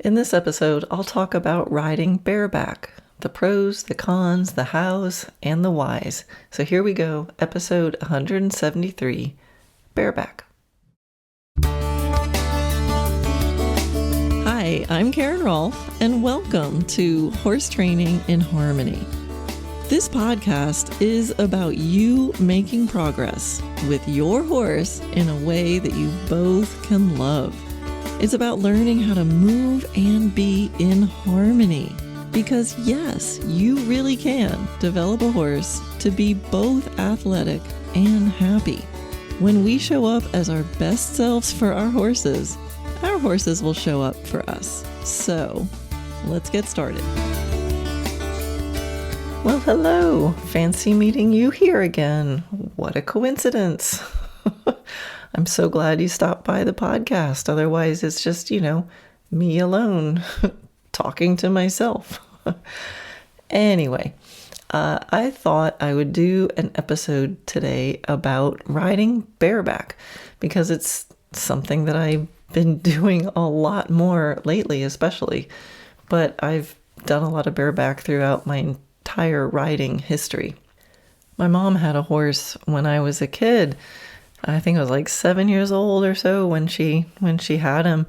In this episode, I'll talk about riding bareback, the pros, the cons, the hows, and the whys. So here we go, episode 173, Bareback. Hi, I'm Karen Rohlf, and welcome to Horse Training in Harmony. This podcast is about you making progress with your horse in a way that you both can love. It's about learning how to move and be in harmony. Because yes, you really can develop a horse to be both athletic and happy. When we show up as our best selves for our horses will show up for us. So, let's get started. Well, hello. Fancy meeting you here again. What a coincidence. I'm so glad you stopped by the podcast. Otherwise, it's just, me alone talking to myself. Anyway, I thought I would do an episode today about riding bareback because it's something that I've been doing a lot more lately, especially. But I've done a lot of bareback throughout my entire riding history. My mom had a horse when I was a kid. I think I was like 7 years old or so when she had him.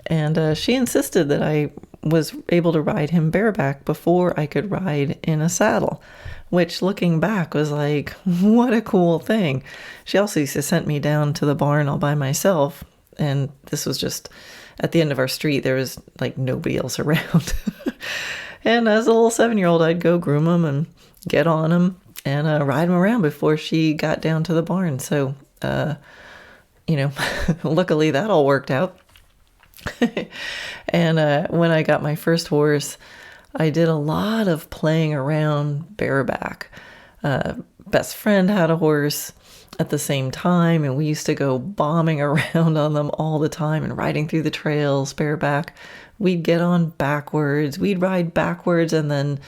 And she insisted that I was able to ride him bareback before I could ride in a saddle, which looking back was like, what a cool thing. She also used to send me down to the barn all by myself. And this was just at the end of our street. There was like nobody else around. And as a little 7-year-old, I'd go groom him and get on him and ride him around before she got down to the barn. So luckily that all worked out. And when I got my first horse, I did a lot of playing around bareback. Best friend had a horse at the same time, and we used to go bombing around on them all the time and riding through the trails bareback. We'd get on backwards. We'd ride backwards and then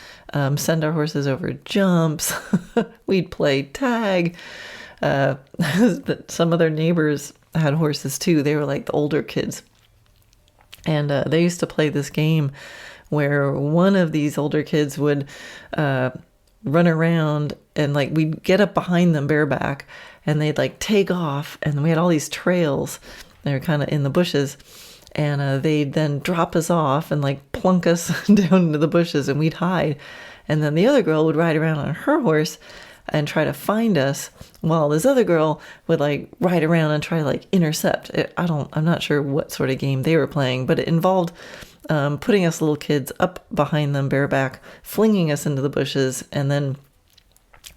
send our horses over jumps. We'd play tag. Some of their neighbors had horses too. They were like the older kids. And they used to play this game where one of these older kids would run around and we'd get up behind them bareback and they'd take off, and we had all these trails. They were kind of in the bushes, and they'd then drop us off and plunk us down into the bushes, and we'd hide. And then the other girl would ride around on her horse and try to find us, while this other girl would ride around and try to intercept. I'm not sure what sort of game they were playing, but it involved putting us little kids up behind them bareback, flinging us into the bushes, and then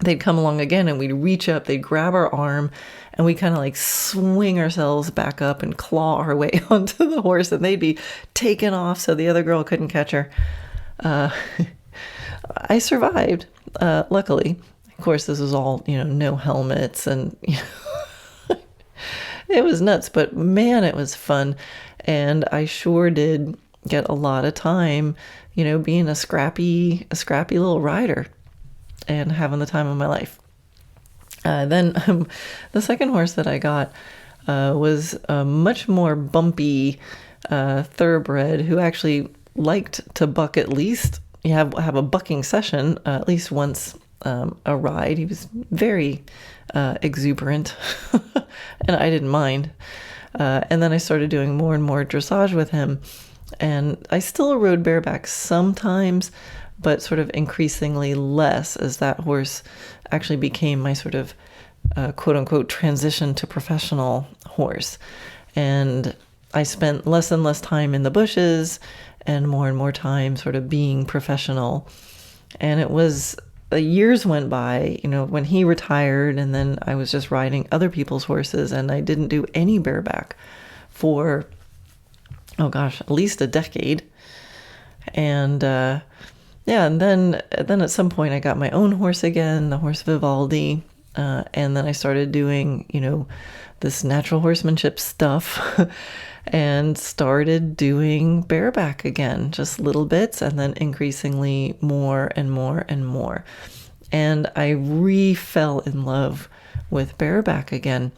they'd come along again and we'd reach up, they'd grab our arm, and we kind of swing ourselves back up and claw our way onto the horse, and they'd be taken off so the other girl couldn't catch her. I survived, luckily. Of course, this was all, no helmets, and it was nuts, but man, it was fun. And I sure did get a lot of time, being a scrappy little rider and having the time of my life. Then the second horse that I got was a much more bumpy thoroughbred who actually liked to buck at least, have a bucking session at least once a ride. He was very exuberant, and I didn't mind. And then I started doing more and more dressage with him, and I still rode bareback sometimes, but sort of increasingly less as that horse actually became my sort of quote unquote transition to professional horse. And I spent less and less time in the bushes and more time sort of being professional. And it was years went by, when he retired, and then I was just riding other people's horses, and I didn't do any bareback for, at least a decade. And and then at some point I got my own horse again, the horse Vivaldi, and then I started doing, this natural horsemanship stuff, and started doing bareback again, just little bits, and then increasingly more and more and more. And I fell in love with bareback again.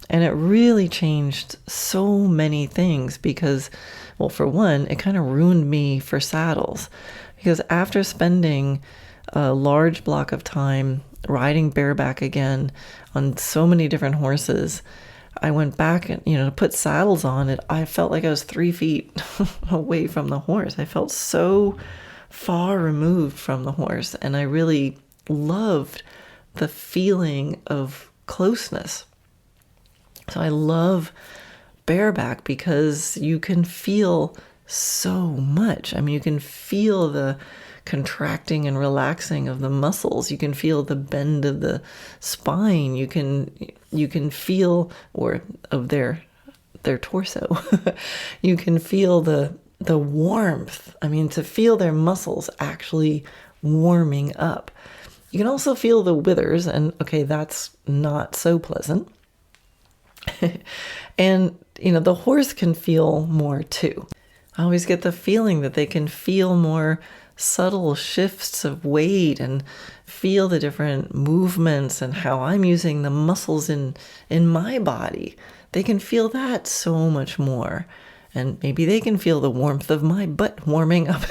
And it really changed so many things because, well, for one, it kind of ruined me for saddles. Because after spending a large block of time riding bareback again on so many different horses, I went back and, to put saddles on it. I felt like I was 3 feet away from the horse. I felt so far removed from the horse. And I really loved the feeling of closeness. So I love bareback because you can feel so much. I mean, you can feel the contracting and relaxing of the muscles. You can feel the bend of the spine. You can feel, or of their torso. You can feel the warmth. I mean, to feel their muscles actually warming up. You can also feel the withers, and okay, that's not so pleasant. And, the horse can feel more too. I always get the feeling that they can feel more subtle shifts of weight and feel the different movements and how I'm using the muscles in my body. They can feel that so much more. And maybe they can feel the warmth of my butt warming up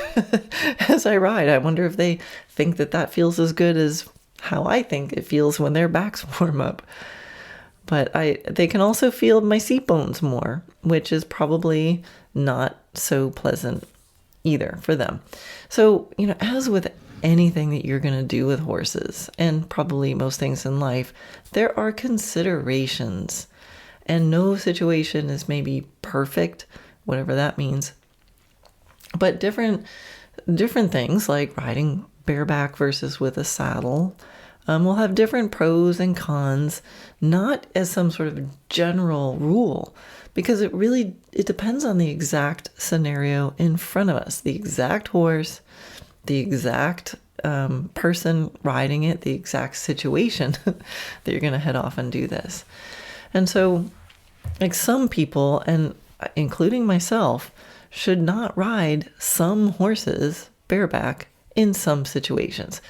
as I ride. I wonder if they think that feels as good as how I think it feels when their backs warm up. But they can also feel my seat bones more, which is probably not so pleasant either for them. So, as with anything that you're going to do with horses, and probably most things in life, there are considerations. And no situation is maybe perfect, whatever that means. But different things like riding bareback versus with a saddle will have different pros and cons, not as some sort of general rule, because it depends on the exact scenario in front of us, the exact horse, the exact person riding it, the exact situation that you're going to head off and do this. And so, like, some people, and including myself, should not ride some horses bareback in some situations.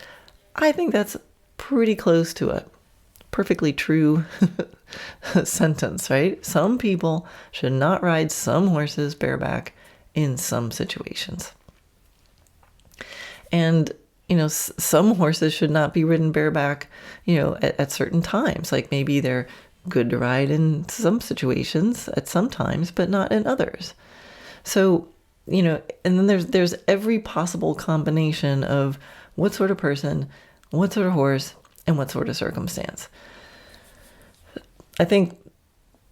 I think that's pretty close to a perfectly true sentence, right? Some people should not ride some horses bareback in some situations. And, some horses should not be ridden bareback, at certain times. Like maybe they're good to ride in some situations at some times, but not in others. So, and then there's every possible combination of what sort of person, what sort of horse, and what sort of circumstance. I think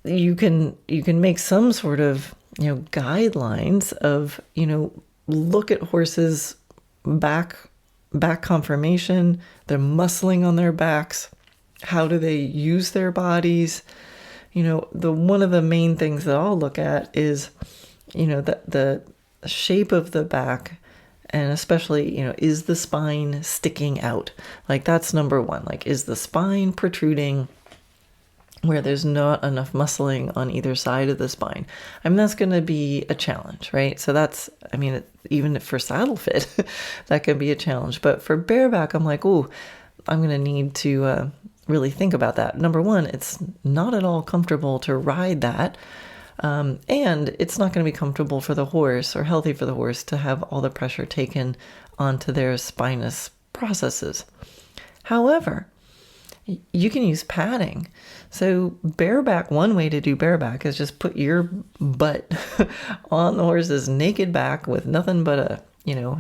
you can make some sort of, guidelines of, look at horses' back conformation, their muscling on their backs, how do they use their bodies. One of the main things that I'll look at is, the shape of the back. And especially, is the spine sticking out? Like, that's number one. Like, is the spine protruding where there's not enough muscling on either side of the spine? I mean, that's going to be a challenge, right? So that's, even for saddle fit, that can be a challenge. But for bareback, I'm like, I'm going to need to really think about that. Number one, it's not at all comfortable to ride that. And it's not going to be comfortable for the horse or healthy for the horse to have all the pressure taken onto their spinous processes. However, you can use padding. So bareback, one way to do bareback is just put your butt on the horse's naked back with nothing but a,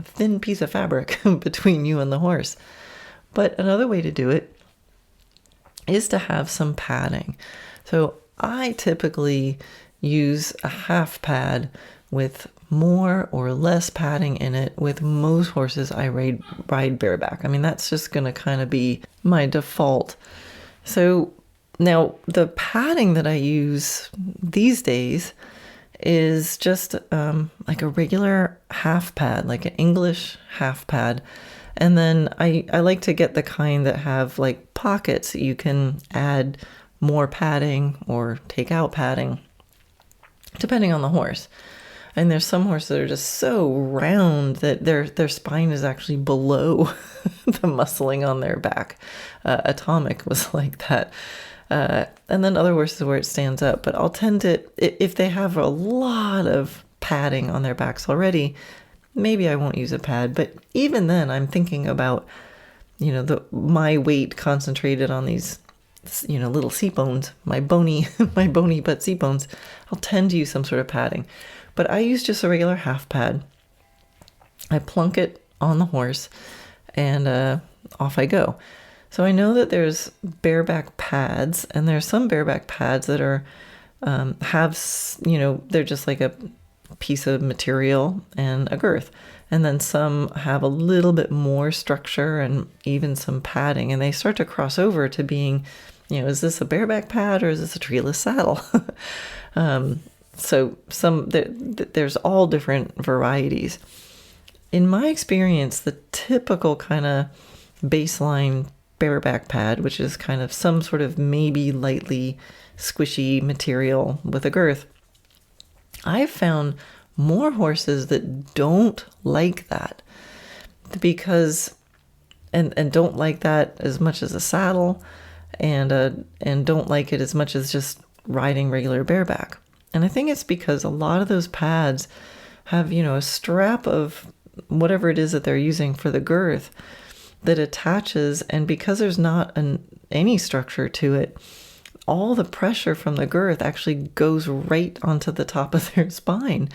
thin piece of fabric between you and the horse. But another way to do it is to have some padding. So I typically use a half pad with more or less padding in it. With most horses I ride bareback. I mean, that's just going to kind of be my default. So now the padding that I use these days is just like a regular half pad, like an English half pad. And then I like to get the kind that have like pockets that you can add more padding or take out padding, depending on the horse. And there's some horses that are just so round that their spine is actually below the muscling on their back. Atomic was like that. And then other horses where it stands up. But I'll tend to, if they have a lot of padding on their backs already, maybe I won't use a pad. But even then, I'm thinking about, my weight concentrated on these, little seat bones, my bony butt seat bones. I'll tend to use some sort of padding. But I use just a regular half pad. I plunk it on the horse and off I go. So I know that there's bareback pads, and there's some bareback pads that are they're just like a piece of material and a girth. And then some have a little bit more structure and even some padding, and they start to cross over to being, is this a bareback pad or is this a treeless saddle? So there's all different varieties. In my experience, the typical kind of baseline bareback pad, which is kind of some sort of maybe lightly squishy material with a girth, I've found more horses that don't like that because and don't like that as much as a saddle, and don't like it as much as just riding regular bareback. And I think it's because a lot of those pads have, a strap of whatever it is that they're using for the girth that attaches, and because there's not any structure to it, all the pressure from the girth actually goes right onto the top of their spine.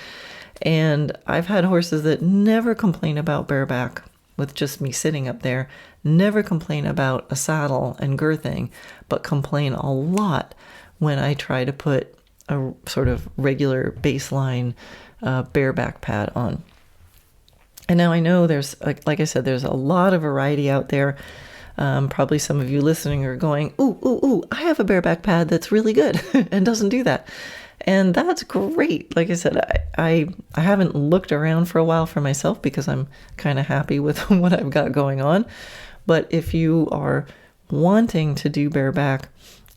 And I've had horses that never complain about bareback with just me sitting up there, never complain about a saddle and girthing, but complain a lot when I try to put a sort of regular baseline bareback pad on. And now I know there's, like I said, there's a lot of variety out there. Probably some of you listening are going, ooh, I have a bareback pad that's really good and doesn't do that. And that's great. Like I said, I haven't looked around for a while for myself because I'm kind of happy with what I've got going on. But if you are wanting to do bareback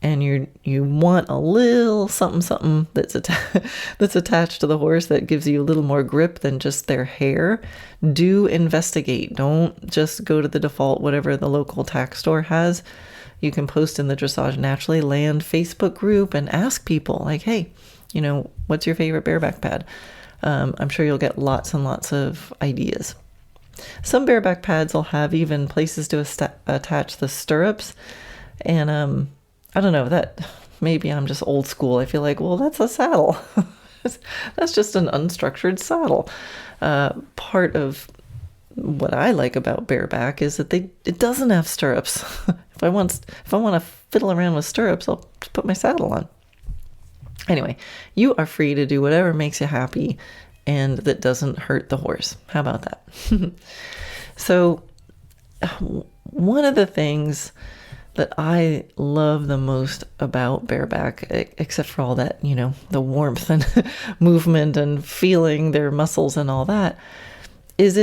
and you want a little something that's attached to the horse that gives you a little more grip than just their hair, do investigate. Don't just go to the default whatever the local tack store has. You can post in the Dressage Naturally land Facebook group and ask people like, hey, what's your favorite bareback pad? I'm sure you'll get lots and lots of ideas. Some bareback pads will have even places to attach the stirrups, and I don't know, that maybe I'm just old school. I feel like, well, that's a saddle. That's just an unstructured saddle. Part of what I like about bareback is that it doesn't have stirrups. If I want to fiddle around with stirrups, I'll just put my saddle on. Anyway, you are free to do whatever makes you happy and that doesn't hurt the horse. How about that? So one of the things that I love the most about bareback, except for all that, the warmth and movement and feeling their muscles and all that, is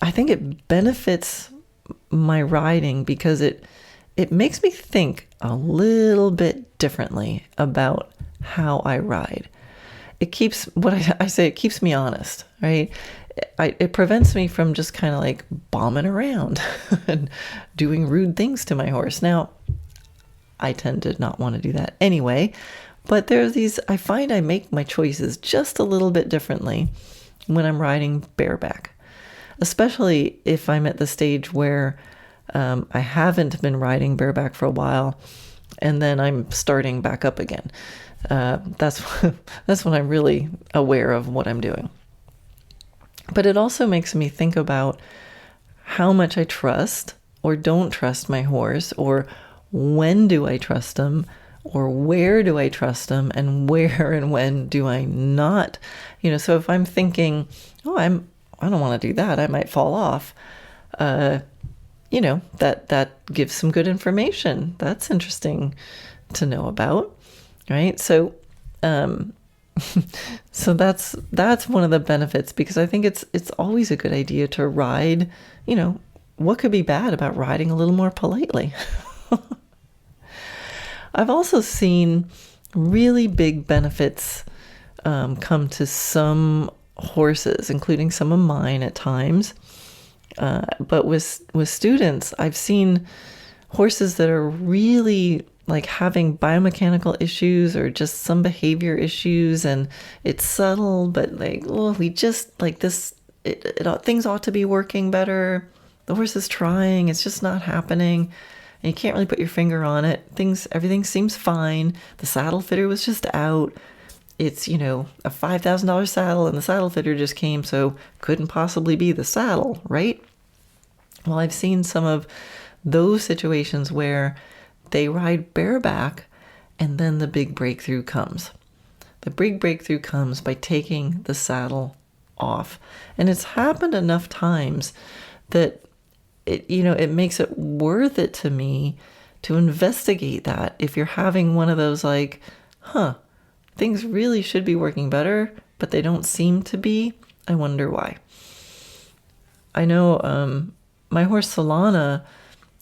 I think it benefits my riding because it makes me think a little bit differently about how I ride. It keeps, it keeps me honest, right? It prevents me from just kind of like bombing around and doing rude things to my horse. Now, I tend to not want to do that anyway, but I find I make my choices just a little bit differently when I'm riding bareback, especially if I'm at the stage where I haven't been riding bareback for a while and then I'm starting back up again. That's when I'm really aware of what I'm doing. But it also makes me think about how much I trust or don't trust my horse, or when do I trust him, or where do I trust him, and where and when do I not? So if I'm thinking, I don't want to do that, I might fall off. That gives some good information. That's interesting to know about, right? So so that's one of the benefits, because I think it's always a good idea to ride. What could be bad about riding a little more politely? I've also seen really big benefits come to some horses, including some of mine at times. But with students, I've seen horses that are really like having biomechanical issues or just some behavior issues, and it's subtle, but like, oh, we just like this, things ought to be working better. The horse is trying, it's just not happening. And you can't really put your finger on it. Everything seems fine. The saddle fitter was just out. It's, a $5,000 saddle and the saddle fitter just came, so couldn't possibly be the saddle, right? Well, I've seen some of those situations where they ride bareback and then the big breakthrough comes. The big breakthrough comes by taking the saddle off. And it's happened enough times that it makes it worth it to me to investigate that. If you're having one of those like, things really should be working better, but they don't seem to be, I wonder why. I know my horse Solana,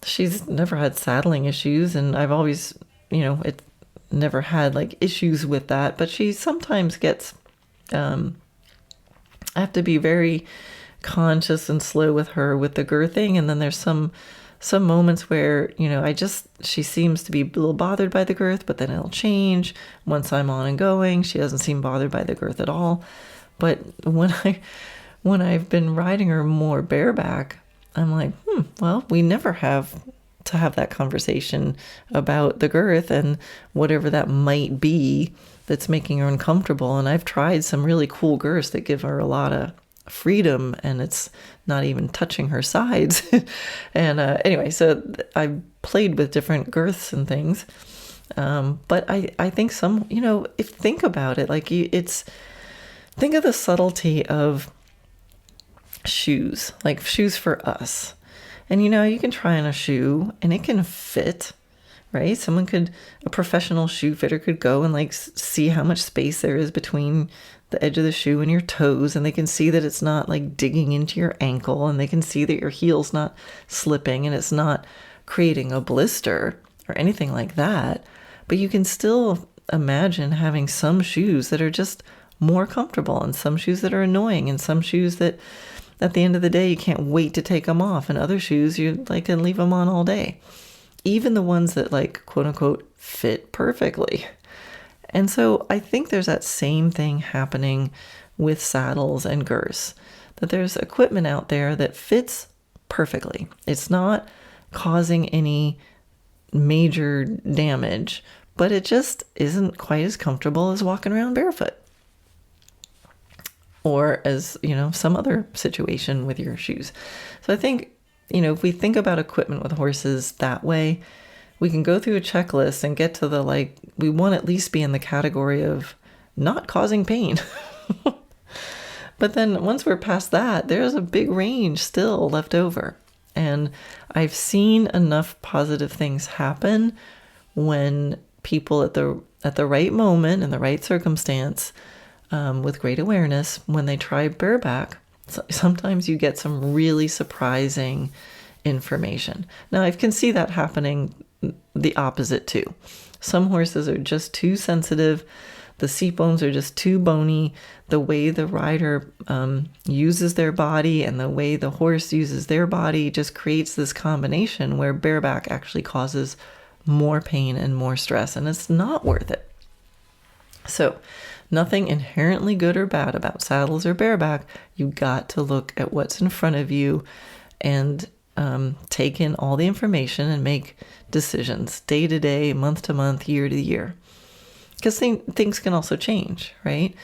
she's never had saddling issues, and I've always, it never had like issues with that, but she sometimes gets, I have to be very conscious and slow with her with the girthing. And then there's some moments where, she seems to be a little bothered by the girth, but then it'll change. Once I'm on and going, she doesn't seem bothered by the girth at all. But when I've been riding her more bareback, I'm like, well, we never have to have that conversation about the girth and whatever that might be that's making her uncomfortable. And I've tried some really cool girths that give her a lot of freedom, and it's not even touching her sides. And anyway, so I played with different girths and things. But I think some, think about it, like think of the subtlety of shoes, like shoes for us. And you can try on a shoe and it can fit, right? A professional shoe fitter could go and like see how much space there is between the edge of the shoe and your toes, and they can see that it's not like digging into your ankle, and they can see that your heel's not slipping and it's not creating a blister or anything like that. But you can still imagine having some shoes that are just more comfortable, and some shoes that are annoying, and some shoes that at the end of the day you can't wait to take them off, and other shoes you like can leave them on all day. Even the ones that like quote unquote fit perfectly. And so I think there's that same thing happening with saddles and girths, that there's equipment out there that fits perfectly. It's not causing any major damage, but it just isn't quite as comfortable as walking around barefoot. Or as, some other situation with your shoes. So I think, if we think about equipment with horses that way, we can go through a checklist and get to we want to at least be in the category of not causing pain. But then once we're past that, there's a big range still left over. And I've seen enough positive things happen when people at the right moment, in the right circumstance, with great awareness, when they try bareback, sometimes you get some really surprising information. Now, I can see that happening the opposite too. Some horses are just too sensitive. The seat bones are just too bony. The way the rider uses their body and the way the horse uses their body just creates this combination where bareback actually causes more pain and more stress, and it's not worth it. So, nothing inherently good or bad about saddles or bareback. You got to look at what's in front of you and take in all the information and make decisions day to day, month to month, year to year. Because things can also change, right?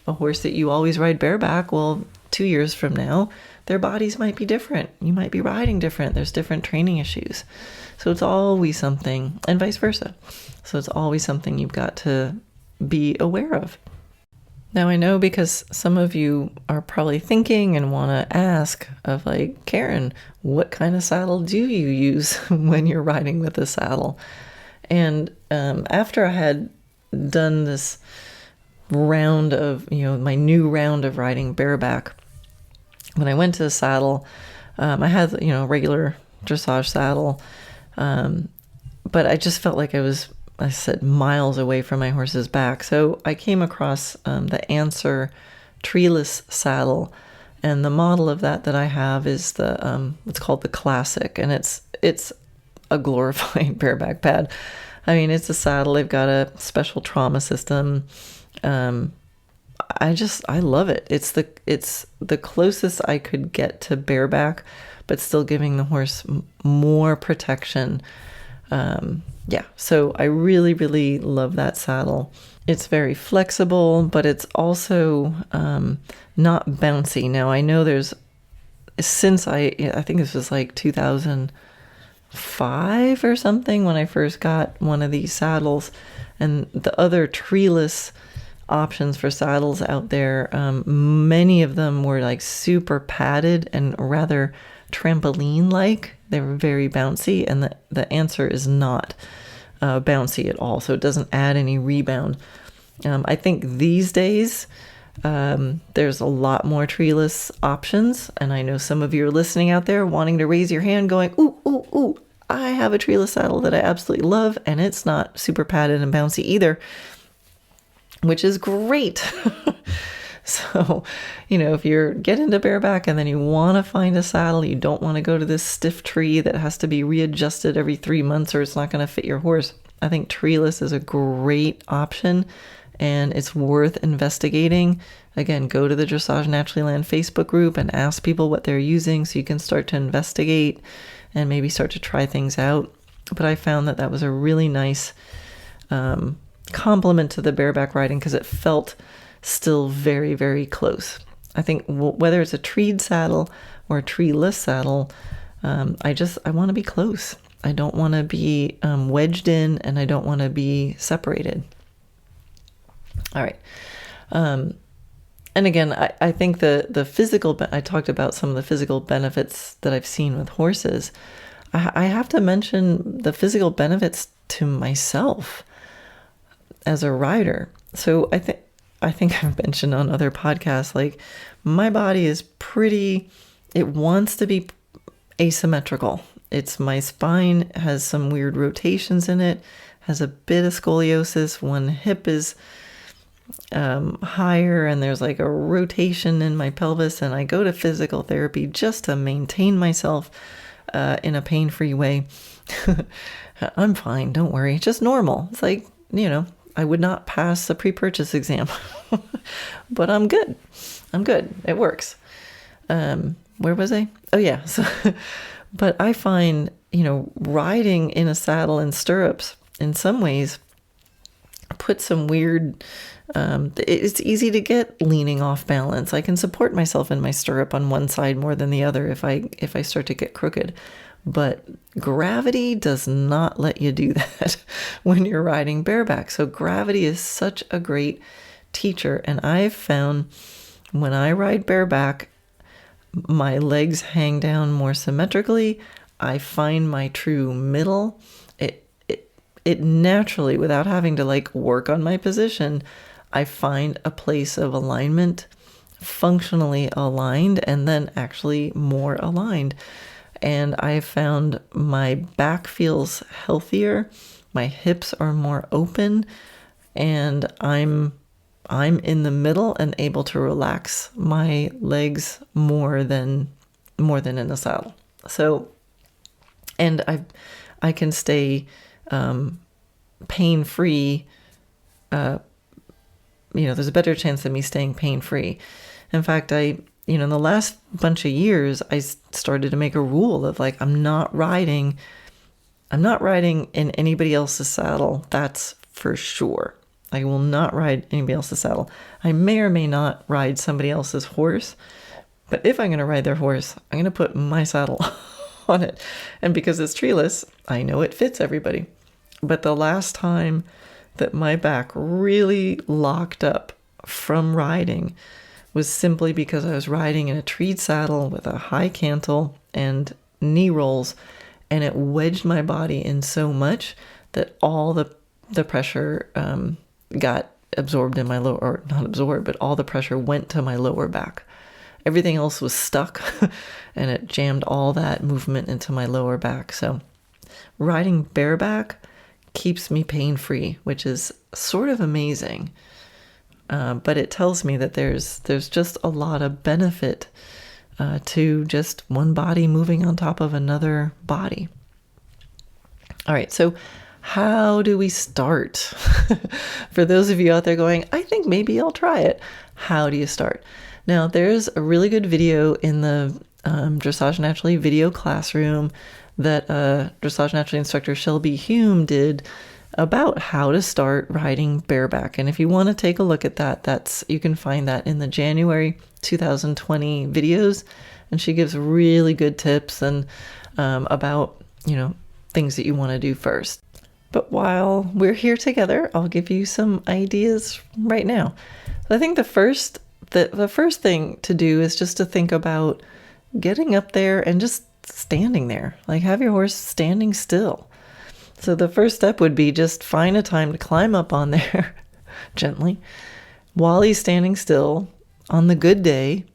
A horse that you always ride bareback, well, 2 years from now, their bodies might be different. You might be riding different. There's different training issues. So it's always something, and vice versa. So it's always something you've got to be aware of. Now, I know because some of you are probably thinking and want to ask of like, Karen, what kind of saddle do you use when you're riding with a saddle? And after I had done this round of, my new round of riding bareback, when I went to the saddle, I had, a regular dressage saddle, but I just felt like I said miles away from my horse's back. So I came across the Answer treeless saddle, and the model of that I have is the it's called the Classic, and it's a glorified bareback pad. I mean, it's a saddle. They've got a special trauma system. I love it. It's the closest I could get to bareback, but still giving the horse more protection. Yeah, so I really, really love that saddle. It's very flexible, but it's also not bouncy. Now, I know since I think this was like 2005 or something when I first got one of these saddles, and the other treeless options for saddles out there, many of them were like super padded and rather trampoline-like. They were very bouncy, and the answer is not bouncy at all, so it doesn't add any rebound. I think these days there's a lot more treeless options, and I know some of you are listening out there wanting to raise your hand going, ooh, ooh, ooh, I have a treeless saddle that I absolutely love, and it's not super padded and bouncy either, which is great. So, if you're getting into bareback and then you want to find a saddle, you don't want to go to this stiff tree that has to be readjusted every 3 months or it's not going to fit your horse, I think treeless is a great option and it's worth investigating. Again, go to the Dressage Naturally Land Facebook group and ask people what they're using so you can start to investigate and maybe start to try things out. But I found that was a really nice complement to the bareback riding because it felt still very, very close. I think whether it's a treed saddle or a treeless saddle, I want to be close. I don't want to be wedged in, and I don't want to be separated. All right. And again, I think the physical, I talked about some of the physical benefits that I've seen with horses. I have to mention the physical benefits to myself as a rider. So I think I've mentioned on other podcasts, like my body is it wants to be asymmetrical. My spine has some weird rotations in it, has a bit of scoliosis. One hip is higher and there's like a rotation in my pelvis, and I go to physical therapy just to maintain myself in a pain-free way. I'm fine, don't worry, just normal. It's like, I would not pass the pre-purchase exam, but I'm good. It works. Where was I? Oh yeah. So, but I find, riding in a saddle and stirrups in some ways put some weird, it's easy to get leaning off balance. I can support myself in my stirrup on one side more than the other if I start to get crooked. But gravity does not let you do that when you're riding bareback. So gravity is such a great teacher. And I've found when I ride bareback, my legs hang down more symmetrically. I find my true middle. It naturally, without having to work on my position, I find a place of alignment, functionally aligned, and then actually more aligned. And I found my back feels healthier, my hips are more open, and I'm in the middle and able to relax my legs more than in the saddle. So, and I can stay pain-free. There's a better chance of me staying pain-free. In fact, in the last bunch of years, I started to make a rule of I'm not riding in anybody else's saddle. That's for sure. I will not ride anybody else's saddle. I may or may not ride somebody else's horse, but if I'm going to ride their horse, I'm going to put my saddle on it. And because it's treeless, I know it fits everybody. But the last time that my back really locked up from riding was simply because I was riding in a treed saddle with a high cantle and knee rolls, and it wedged my body in so much that all the pressure got absorbed in my lower, or not absorbed, but all the pressure went to my lower back. Everything else was stuck and it jammed all that movement into my lower back. So riding bareback keeps me pain-free, which is sort of amazing. But it tells me that there's just a lot of benefit to just one body moving on top of another body. All right, so how do we start? For those of you out there going, I think maybe I'll try it. How do you start? Now, there's a really good video in the Dressage Naturally video classroom that Dressage Naturally instructor Shelby Hume did about how to start riding bareback. And if you want to take a look at that, you can find that in the January 2020 videos. And she gives really good tips and about, things that you want to do first. But while we're here together, I'll give you some ideas right now. I think the first thing to do is just to think about getting up there and just standing there. Like, have your horse standing still. So the first step would be just find a time to climb up on there gently while he's standing still on the good day,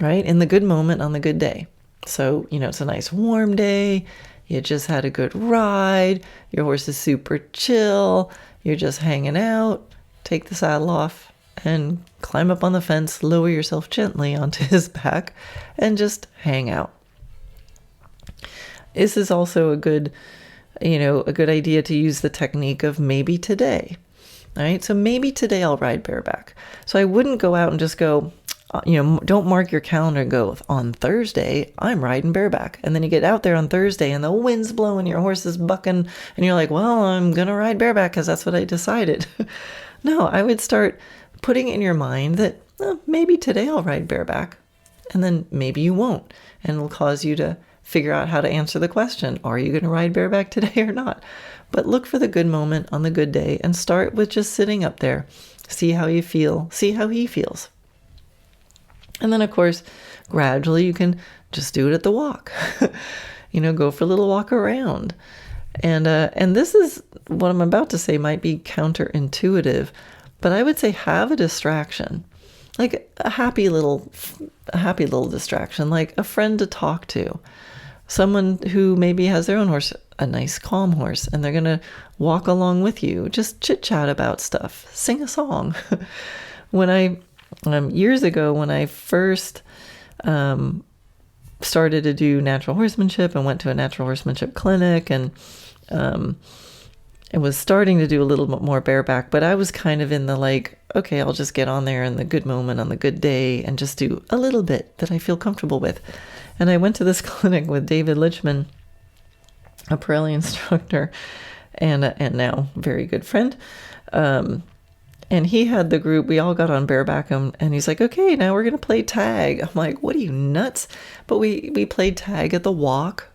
right? In the good moment on the good day. So, it's a nice warm day. You just had a good ride. Your horse is super chill. You're just hanging out. Take the saddle off and climb up on the fence. Lower yourself gently onto his back and just hang out. This is also a good idea to use the technique of maybe today. All right. So maybe today I'll ride bareback. So I wouldn't go out and just go, don't mark your calendar and go, on Thursday, I'm riding bareback. And then you get out there on Thursday and the wind's blowing, your horse is bucking, and you're like, well, I'm going to ride bareback because that's what I decided. No, I would start putting in your mind that maybe today I'll ride bareback. And then maybe you won't. And it'll cause you to figure out how to answer the question, are you going to ride bareback today or not? But look for the good moment on the good day and start with just sitting up there. See how you feel. See how he feels. And then, of course, gradually you can just do it at the walk. Go for a little walk around. And this is what I'm about to say might be counterintuitive, but I would say have a distraction, like a happy little distraction, like a friend to talk to, someone who maybe has their own horse, a nice calm horse, and they're going to walk along with you, just chit chat about stuff, sing a song. Years ago, when I first started to do natural horsemanship and went to a natural horsemanship clinic, and it was starting to do a little bit more bareback, but I was kind of in the okay, I'll just get on there in the good moment on the good day and just do a little bit that I feel comfortable with. And I went to this clinic with David Lichman, a Pirelli instructor, and now very good friend. And he had the group, we all got on bareback, and he's like, okay, now we're going to play tag. I'm like, what are you, nuts? But we played tag at the walk.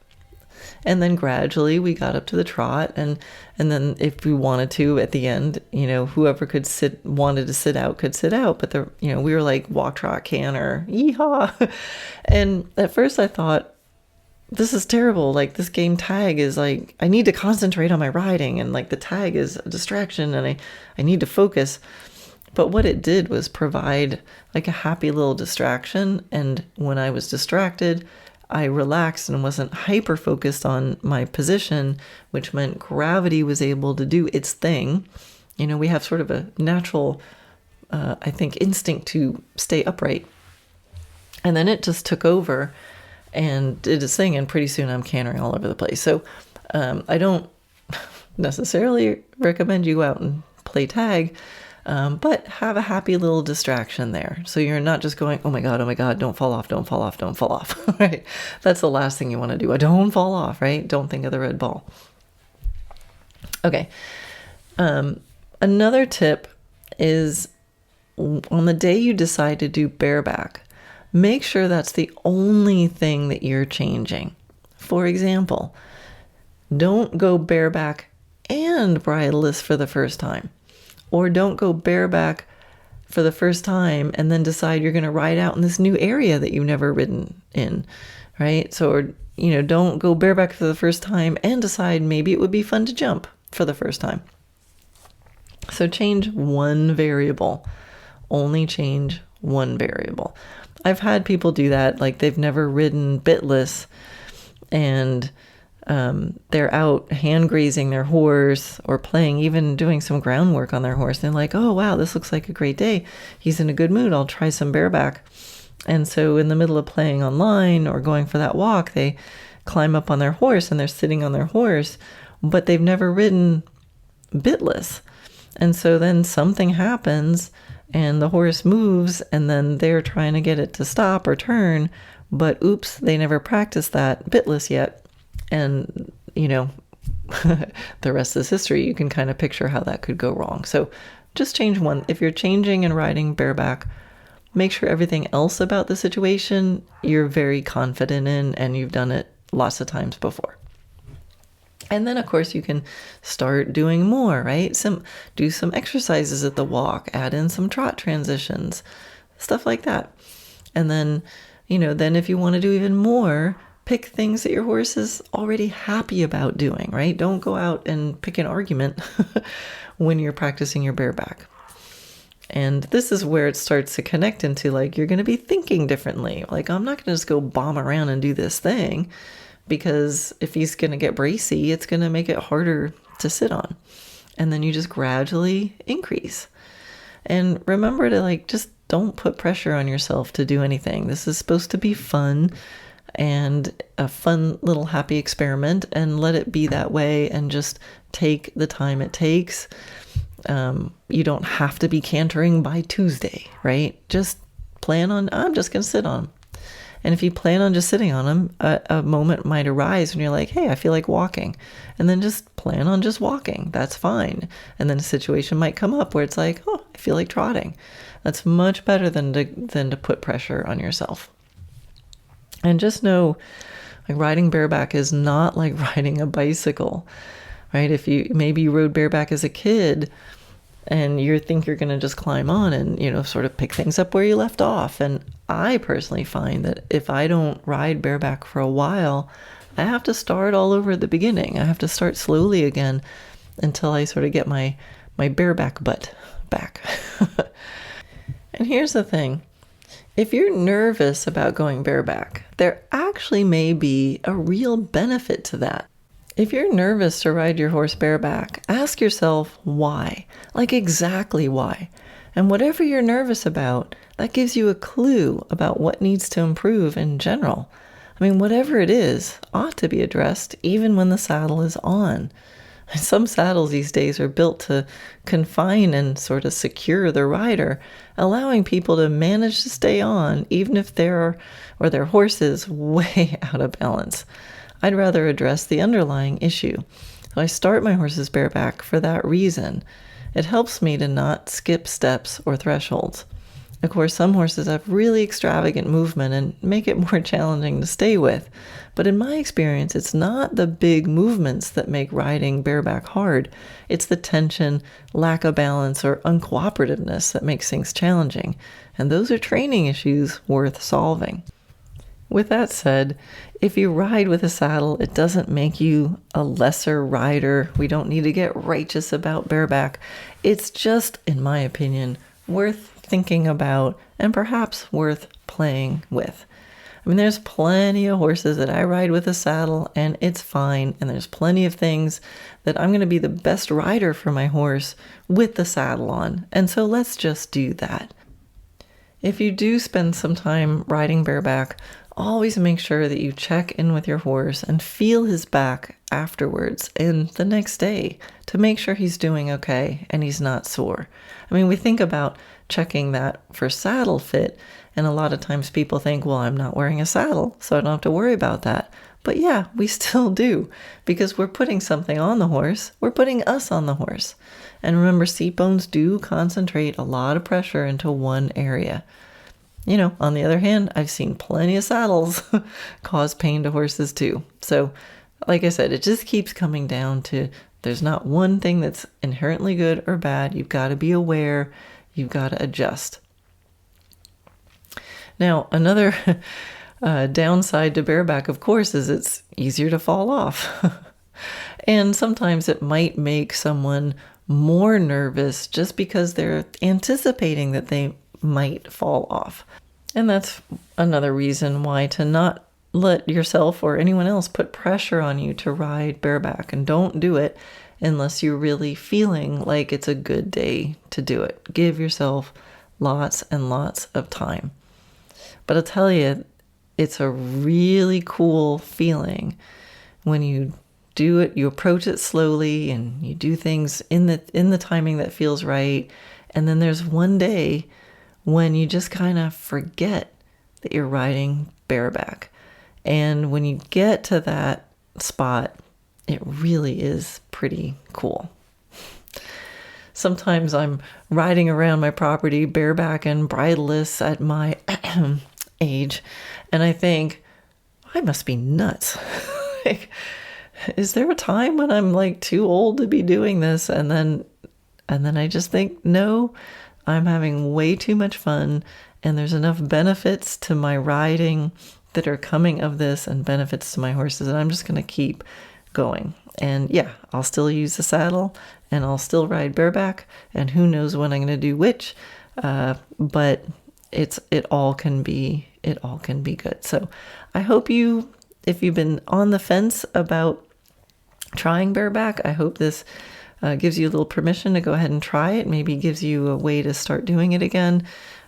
And then gradually we got up to the trot. And then if we wanted to at the end, whoever wanted to sit out could sit out. But we were like walk, trot, canter, yeehaw. And at first I thought, this is terrible. Like, this game tag is like, I need to concentrate on my riding, and the tag is a distraction, and I need to focus. But what it did was provide a happy little distraction. And when I was distracted, I relaxed and wasn't hyper focused on my position, which meant gravity was able to do its thing. We have sort of a natural, I think, instinct to stay upright. And then it just took over and did its thing, and pretty soon I'm cantering all over the place. So I don't necessarily recommend you go out and play tag, but have a happy little distraction there. So you're not just going, oh my God, don't fall off, right? That's the last thing you want to do. Don't fall off, right? Don't think of the red ball. Okay. Another tip is, on the day you decide to do bareback, make sure that's the only thing that you're changing. For example, don't go bareback and bridleless for the first time. Or don't go bareback for the first time and then decide you're going to ride out in this new area that you've never ridden in, right? So, don't go bareback for the first time and decide maybe it would be fun to jump for the first time. So change one variable. Only change one variable. I've had people do that, like they've never ridden bitless and they're out hand grazing their horse or playing, even doing some groundwork on their horse. They're like, oh, wow, this looks like a great day. He's in a good mood. I'll try some bareback. And so in the middle of playing online or going for that walk, they climb up on their horse and they're sitting on their horse but they've never ridden bitless. And so then something happens and the horse moves, and then they're trying to get it to stop or turn, but oops, they never practiced that bitless yet. And, the rest is history. You can kind of picture how that could go wrong. So just change one. If you're changing and riding bareback, make sure everything else about the situation you're very confident in and you've done it lots of times before. And then, of course, you can start doing more, right? Do some exercises at the walk, add in some trot transitions, stuff like that. And then, then if you want to do even more, pick things that your horse is already happy about doing, right? Don't go out and pick an argument when you're practicing your bareback. And this is where it starts to connect into you're going to be thinking differently. I'm not going to just go bomb around and do this thing, because if he's going to get bracy, it's going to make it harder to sit on. And then you just gradually increase. And remember to just don't put pressure on yourself to do anything. This is supposed to be fun and a fun little happy experiment, and let it be that way and just take the time it takes. You don't have to be cantering by Tuesday, right? Just plan on, I'm just going to sit on them. And if you plan on just sitting on them, a moment might arise when you're like, hey, I feel like walking. And then just plan on just walking. That's fine. And then a situation might come up where it's like, oh, I feel like trotting. That's much better than to put pressure on yourself. And just know, riding bareback is not like riding a bicycle, right? If maybe you rode bareback as a kid and you think you're going to just climb on and, sort of pick things up where you left off. And I personally find that if I don't ride bareback for a while, I have to start all over at the beginning. I have to start slowly again until I sort of get my bareback butt back. And here's the thing. If you're nervous about going bareback, there actually may be a real benefit to that. If you're nervous to ride your horse bareback, ask yourself why, exactly why. And whatever you're nervous about, that gives you a clue about what needs to improve in general. Whatever it is ought to be addressed even when the saddle is on. Some saddles these days are built to confine and sort of secure the rider, allowing people to manage to stay on even if their horse is way out of balance. I'd rather address the underlying issue. So I start my horses bareback for that reason. It helps me to not skip steps or thresholds. Of course, some horses have really extravagant movement and make it more challenging to stay with. But in my experience, it's not the big movements that make riding bareback hard. It's the tension, lack of balance, or uncooperativeness that makes things challenging. And those are training issues worth solving. With that said, if you ride with a saddle, it doesn't make you a lesser rider. We don't need to get righteous about bareback. It's just, in my opinion, worth thinking about and perhaps worth playing with. There's plenty of horses that I ride with a saddle and it's fine. And there's plenty of things that I'm going to be the best rider for my horse with the saddle on. And so let's just do that. If you do spend some time riding bareback, always make sure that you check in with your horse and feel his back afterwards and the next day to make sure he's doing okay and he's not sore. We think about checking that for saddle fit, and a lot of times people think, well, I'm not wearing a saddle, so I don't have to worry about that. But yeah, we still do, because we're putting something on the horse. We're putting us on the horse. And remember, seat bones do concentrate a lot of pressure into one area. On the other hand, I've seen plenty of saddles cause pain to horses too. So, like I said, it just keeps coming down to there's not one thing that's inherently good or bad. You've got to be aware. You've got to adjust. Now, another downside to bareback, of course, is it's easier to fall off. And sometimes it might make someone more nervous just because they're anticipating that they might fall off. And that's another reason why to not let yourself or anyone else put pressure on you to ride bareback. And don't do it unless you're really feeling like it's a good day to do it. Give yourself lots and lots of time. But I'll tell you, it's a really cool feeling when you do it, you approach it slowly, and you do things in the timing that feels right. And then there's one day when you just kind of forget that you're riding bareback. And when you get to that spot, it really is pretty cool. Sometimes I'm riding around my property bareback and bridleless at my age, and I think, I must be nuts. Like, is there a time when I'm like too old to be doing this? And then I just think, no, I'm having way too much fun, and there's enough benefits to my riding that are coming of this and benefits to my horses, and I'm just going to keep going. And yeah, I'll still use the saddle, and I'll still ride bareback, and who knows when I'm going to do which, but it all can be good. So I hope if you've been on the fence about trying bareback, I hope this gives you a little permission to go ahead and try it. Maybe gives you a way to start doing it again.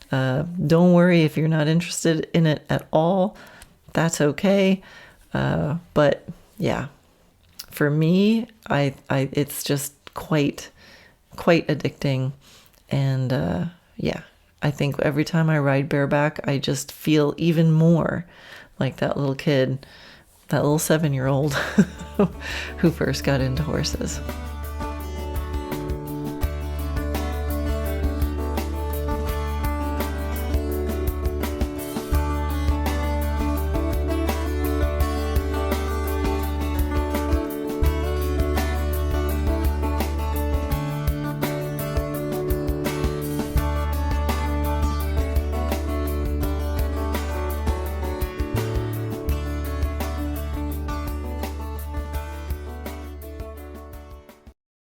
Don't worry if you're not interested in it at all. That's okay. But yeah, for me, it's just quite addicting. And yeah, I think every time I ride bareback, I just feel even more like that little kid, that little 7-year-old who first got into horses.